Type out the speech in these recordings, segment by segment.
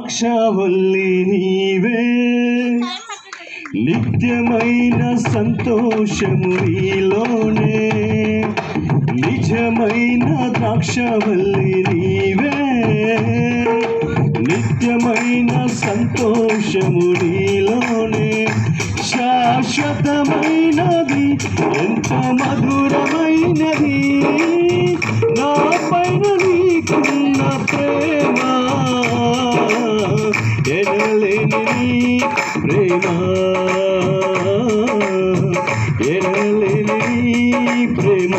ద్రాక్షవల్లి నీవే, నిత్యమైన సంతోషము నీలోనే. నిజమైన ద్రాక్షవల్లి నీవే, నిత్యమైన సంతోషము నీలోనే. శాశ్వతమైనది ఎంత మధురమైనది నా పైన నీకున్న ప్రేమ, ఎనలేని ప్రేమ, ఎనలేని ప్రేమ.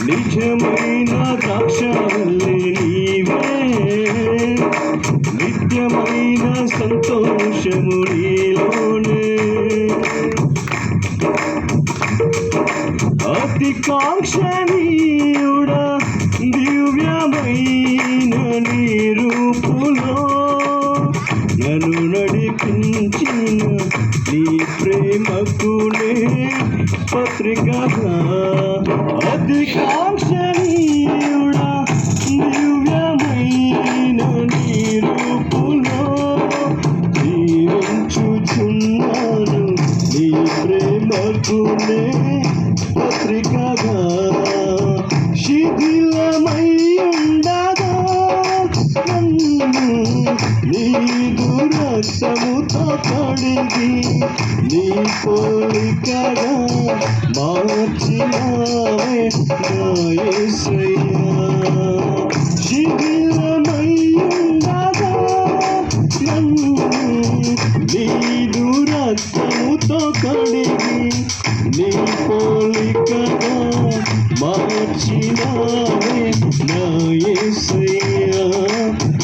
నిజమైన ద్రాక్షవల్లి నీవే, నిత్యమైన సంతోషము నీలోనే. అతి కాంక్షణీయుడా దివ్యమైన నీ రూపులో నన్ను నడిపించిన నీ ప్రేమకునే పత్రికగా. అతి కాంక్షణీయుడా దివ్యమైన నీ రూపులో జీవించుచున్నాను నీ ప్రేమకునే పత్రికగా. శిథిలమై ఉండగా నన్ను నీదు రక్తముతో కడిగి నీ పోలికగా మార్చినావే నా యేసయ్యా. శిథిలమై ఉండగా నన్ను నీదు రక్తముతో కడిగి నీ పోలికగా మార్చినావే నా యేసయ్యా.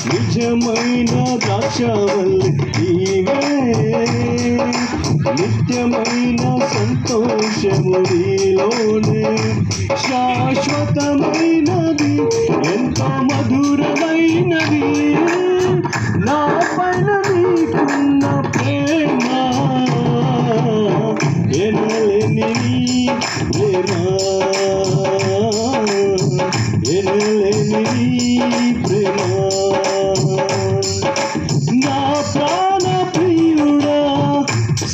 నిజమైన ద్రాక్షవల్లి నీవే, నిత్యమైన సంతోషము నీలోనే. శాశ్వతమైనది ఎంతో మధురమైనది నా పైన నీకున్న ప్రేమ, ఎనలేని ప్రేమ, ఎనలేని ప్రేమ. నా ప్రాణ ప్రియుడా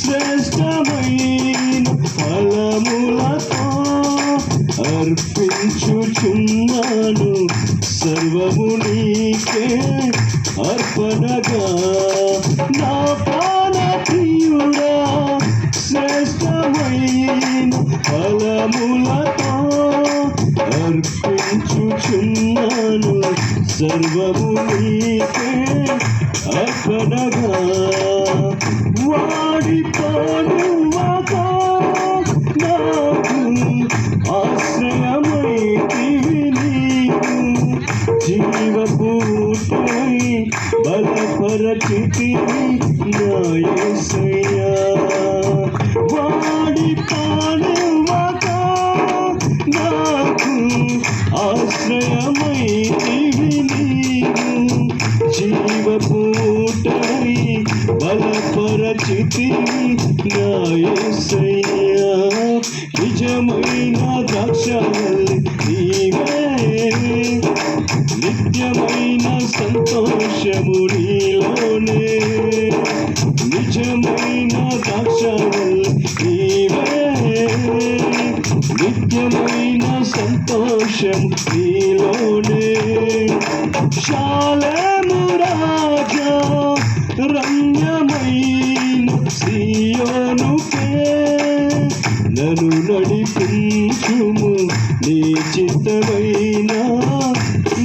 శ్రేష్టమైన ఫలములతో అర్పించుచున్నాను సర్వము నీకే అర్పణగా. నా ప్రాణ ప్రియుడా శ్రేష్టమైన ఫలములతో అర్పించుచున్నాను సర్వము నీకే అర్పణగా. వాడిపోనువాక నాకు ఆశ్రయమైతివి నీవు, జీవపూటై బలపరచితివి నా యేసయ్యా. వాడిపోనువాక నాకు ఆశ్రయమైతివి నీవు, జీవపూటై బలపరచితివి నా యేసయ్యా. నిజమైన ద్రాక్షవల్లి నీవే, నిత్యమైన సంతోషము నీలోనే. నిజమైన ద్రాక్షవల్లి నీవే, నిత్యమైన సంతోషం నీలోనే. శాలేము రాజా రమ్యమైన సీయోనుకే నన్ను నడిపించుము నీ చిత్తమైన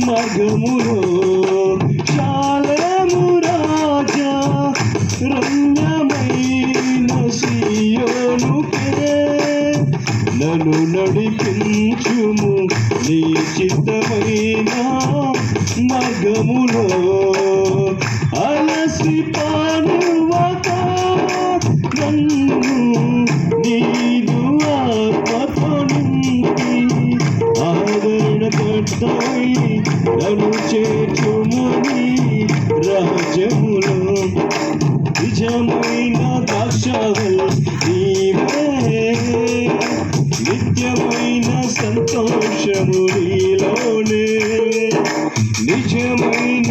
మార్గములో. శాలేము రాజా రమ్యమైన సీయోనుకే నన్ను నడిపించుము నీ చిత్తమైన మార్గములో. అలసిపోనువాక నన్ను నీదు ఆత్మతో నింపి ఆదరణ పడతాయి నన్ను చేర్చుము నీ రాజ్యములో. నిజమైన ద్రాక్షవల్లి నీవే, నిత్యమైన సంతోషము నీలోనే. నిజమైన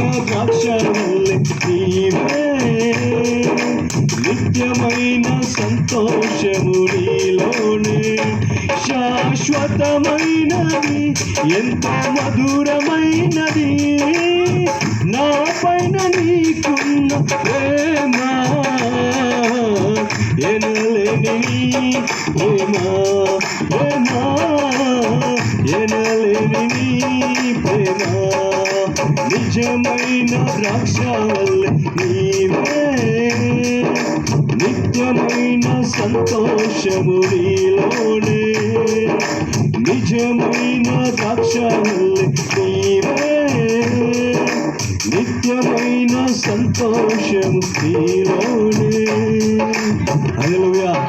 ఎంతో మధురమైనది నా పైన నీకున్న ప్రేమ, ఎనలేని నీ ప్రేమ, ప్రేమ ఎనలేని నీ ప్రేమ, నిజమైన ద్రాక్షవల్లె నీవే, నిత్యమైన సంతోషము నీలోనే, నిజమైన ద్రాక్షవల్లె నీవే, నిత్యమైన సంతోషము నీలోనే. హల్లెలూయా.